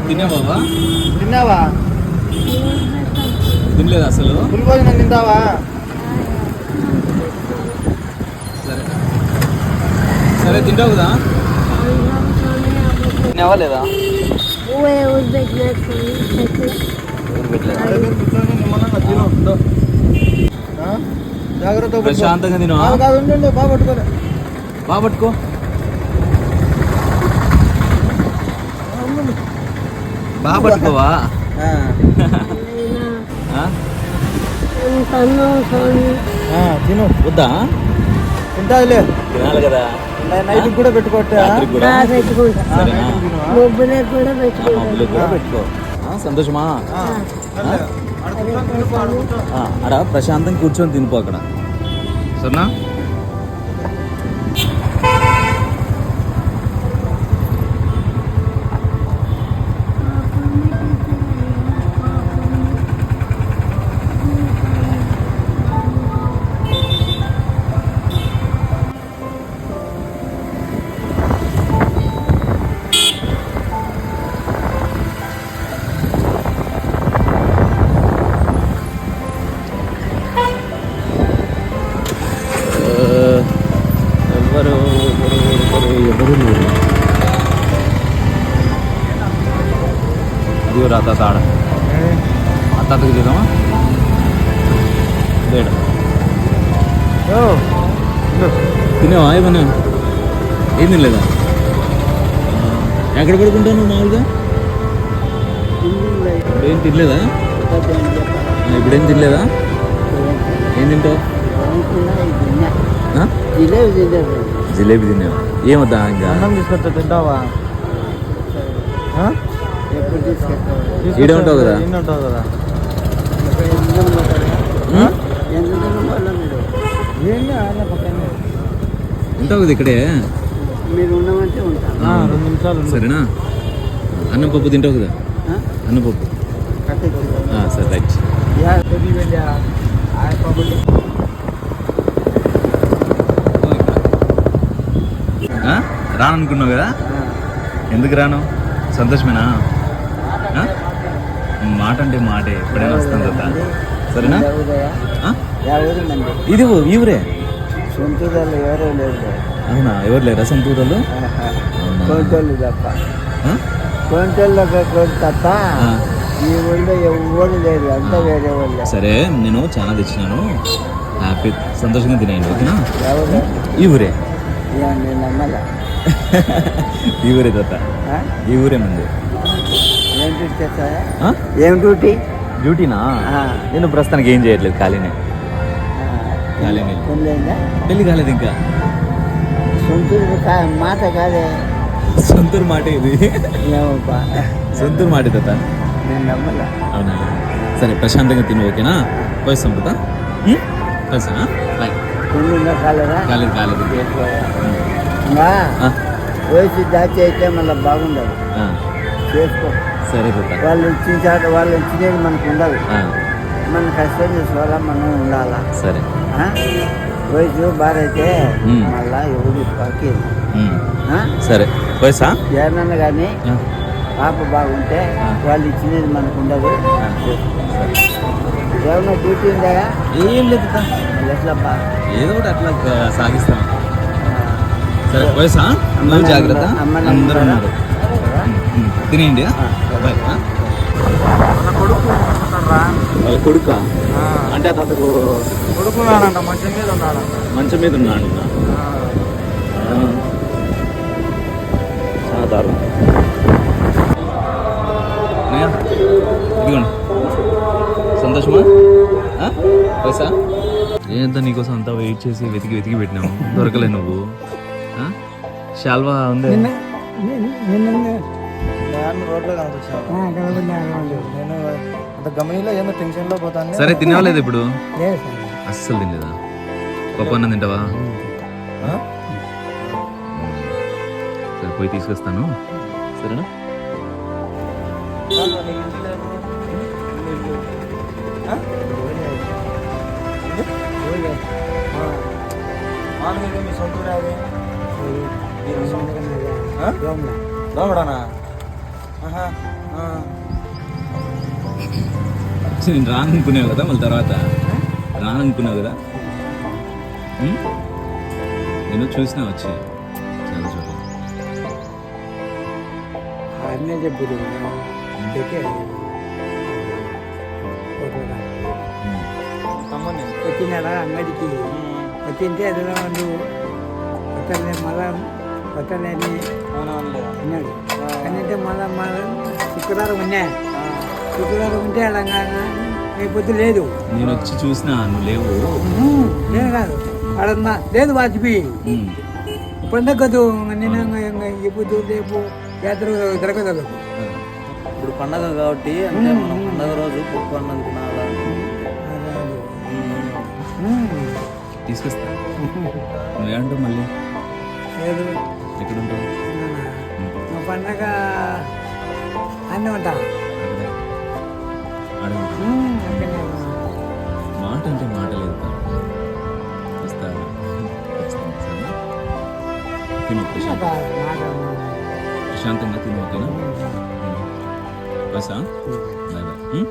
తిన్నావా? తిన్నావా? తినలేదు అసలు. ఫుల్ భోజనం తింటావా? సరే సరే తింటావు కదా. తిన్నావా లేదా? జాగ్రత్త, ప్రశాంతంగా తిను. బాగా పట్టుకోలే. బాగా పట్టుకో. బాగా పట్టుకోవా? తిను. వద్దా? తింటాదిలే. తినాలి కదా. నైట్ కూడా పెట్టుకోవట్టే. కూడా పెట్టుకో. సంతోషమా? అక్కడ ప్రశాంతంగా కూర్చొని తినిపో అక్కడ. సరేనా? ఇదిగో రా తాత ఆడ. అత్తకి చూద్దామా? లేడు. తినేవా? ఏమన్నా ఏం తినలేదా? ఎక్కడ పడుకుంటావు నువ్వు మామూలుగా? ఇప్పుడేం తినలేదా? ఇప్పుడేం తినలేదా? ఏం తింటావు? జిలేబీ తిన్నావా? ఏమొద్దా ఇంకా? అన్నం తీసుకొస్తా, తింటావా? ఈడే ఉంటావు కదా. ఉంటావు కదా. ఉంటావు కదా ఇక్కడే. మీరు ఉండమంటే ఉంటాను. 2 నిమిషాలు. సరేనా? అన్నం పప్పు తింటావు కదా. అన్నం పప్పు. సరే రైట్. రాననుకున్నావు కదా. ఎందుకు రాను? సంతోషమేనా? మాట అంటే మాటే, ఎప్పుడైనా వస్తాను కదా. సరేనా? ఇది ఈ ఊరే. సొంతూరులో ఎవరో లేదు. అవునా? ఎవరు లేరా సొంతూరులో? కోంటోళ్ళు తప్ప. కోంటోళ్ళు తప్ప ఈ ఊళ్ళో ఎవరు లేదు. అంతా వేరే వాళ్ళు. సరే, నేను చాలా తెచ్చినాను. హ్యాపీ సంతోషంగా తినేయండి. ఓకేనా? ఎవరు? ఈ ఊరే. నేను నమ్మల. ఈ ఊరే తాత. ఈ ఊరే మంది. ఏం డ్యూటీ చేస్తావా? ఏం డ్యూటీ? డ్యూటీనా? నేను ప్రస్తుతానికి ఏం చేయట్లేదు, ఖాళీనే. పెళ్ళి కాలేదు ఇంకా. సొంతూరు మాట కాదే. సొంతూరు మాట ఇది. సొంతూరు మాట తాత. నేను నమ్మల. అవునా? సరే ప్రశాంతంగా తిను. ఓకేనా? పోయిస్తాం తాత. కలిసానా? బాయ్. కాలేదు కాలేదు. వయసు దాచి అయితే మళ్ళీ బాగుండదు. చేసుకో. సరే తాత. వాళ్ళు ఇచ్చిన వాళ్ళు ఇచ్చినది మనకు ఉండదు. మనం కష్టం చేసుకోవాలా, మనం ఉండాలా. సరే. వయసు బారైతే మళ్ళా ఎవరు పక్కి. సరే వయసా ఏమన్నా కానీ పాప బాగుంటే వాళ్ళు ఇచ్చినది మనకు ఉండదు. ఏమన్నా డ్యూటీ ఉందా? ఏం లేదు. ఎట్లప్పా? ఏదో ఒకటి అట్లా సాగిస్తాం. సరే వయసా? నువ్వు జాగ్రత్త. అందరూ ఉన్నారు. తినేయండి. బాయ్. వాళ్ళ కొడుకా? అంటే అతను కొడుకున్నాడంట, మంచం మీద ఉన్నాడంట. మంచం మీద ఉన్నాడు. చాలా దారుణం. ఇదిగోండి. సంతోషమా? పైసా ఏంత నీకోసం అంతా వెయిట్ చేసి వెతికి వెతికి పెట్టినాము, దొరకలే నువ్వు. శాల్వా ఉంది. రోడ్లో కనిపించాను. నేను అంత గమనిలో ఏమో టెన్షన్లో పోతాను. సరే తినేవాలేదు ఇప్పుడు? అస్సలు తినలేదా? పప్పు అన్నం తింటావా? సరే పోయి తీసుకొస్తాను. సరేనా? మీ సొంతూరే అది. దోమడానా? ఆహా, ఆ. నేను రాననుకునేవు కదా మళ్ళీ తర్వాత రాననుకున్నావు కదా ఉం? నేను చూసినా వచ్చి చాలా చోట్ల అన్నీ చెప్పుదు తమ్ముడు నేను. వచ్చినారా అంగడికి వచ్చింటే ఏదో వాళ్ళు కొత్తలే మళ్ళా కొత్తలేని అవునవునులే. అన్నాడు అంటే మళ్ళా శుక్రవారం ఉన్నాయి శుక్రవారం ఉంటే అలా మీ పొద్దు లేదు నేను వచ్చి చూసినా నువ్వు లేవు నేను కాదు అడన్నా లేదు వాజ్పేయి ఉం. పండగ కదూ నిన్న ఈ పొద్దు రేపు యాత్ర జరగదు ఇప్పుడు పండగ కాబట్టి అంటే మనం పండగ రోజు పప్పు అన్నం తినాలా. తీసుకొస్తా నువ్వేంటావు మళ్ళీ లేదు ఎక్కడ ఉంటావు మా పండగ అన్నీ ఉంటా అక్కడ ఆడ ఉంటావు. మాట అంటే మాట లేదు వస్తా ఖచ్చితంగా సరేనా? తిను ప్రశాంతంగా తిను ఓకేనా బసా బాయ్ బాయ్